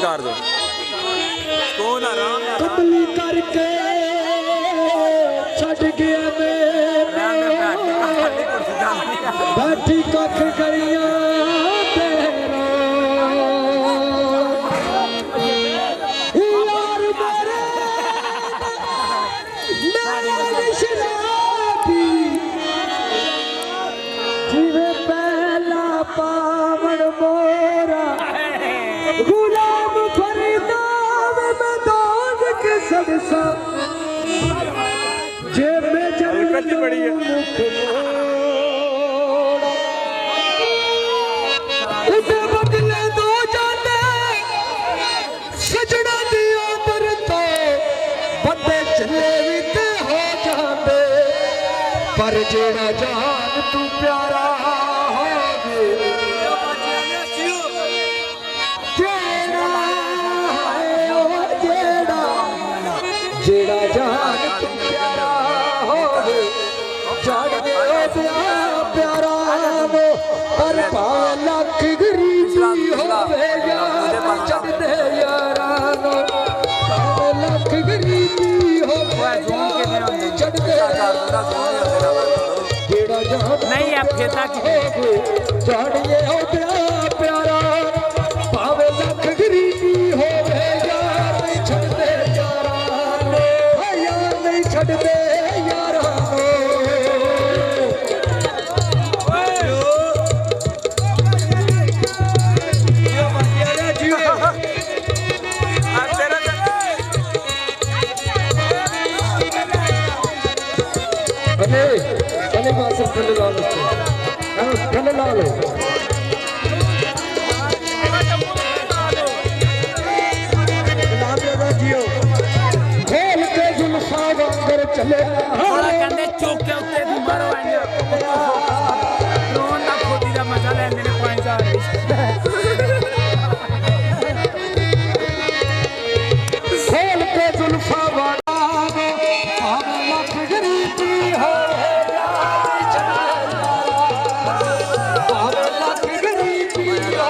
चार दो कौन आराम कमली करके छड़ गया बैठी कख गलियां जिवे पहला पावन मोरा गुलाम फरीदा में दोज के सदसा जे में जन्नत बड़ी है उसे बदले दो जाने सजना दिया बरतो बड़े चले भी ते हो जाते पर जेड़ा जान तू प्यारा जेड़ा जान तू प्यारा होवे जान दे प्यारा वो हर पावे लख गरीबी होवे यार छड़ दे यारानो पावे लख गरीबी होवे छड़ दे जेड़ा जान नहीं है फेता की जान ये हो प्यारा पावे लख गरीबी होवे यार छड़ दे छड़ दे यारा अने बात थले ला लो थले ला लो चले थोड़ा कहते चौक के उत्ते भी मारो ड्रोन का खोदी का मजा लेने ने 5000 खोल के जुल्फा वाला पावे लख गरीबी हो पावे लख गरीबी हो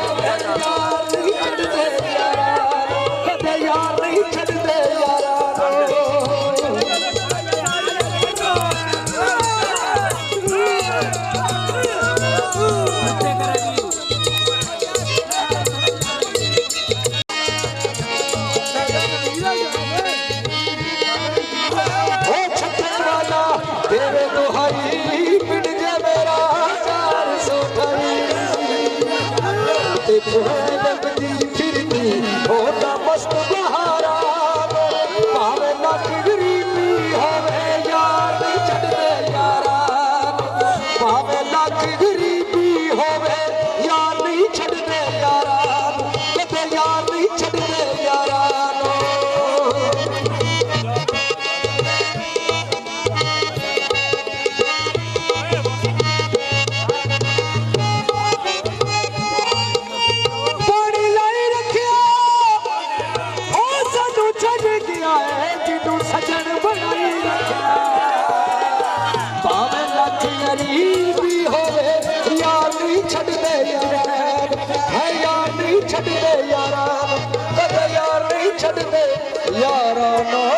यार नहीं छड़ दे यारा तेरे दुहाई पिट जा मेरा 400 लगती फिरती होता मस्त बहारा पावे लख गरीबी होवे यार छड़ दे यारा पावे लख गरीबी होवे यार नहीं छड़ दे यारा कदे यार नहीं छड़ दे यारा सजन बनाई पावे लख गरीबी होवे यार नहीं छड़ दे यार है यार नहीं छड़ दे यारा कदे यार नहीं छड़ दे यारा।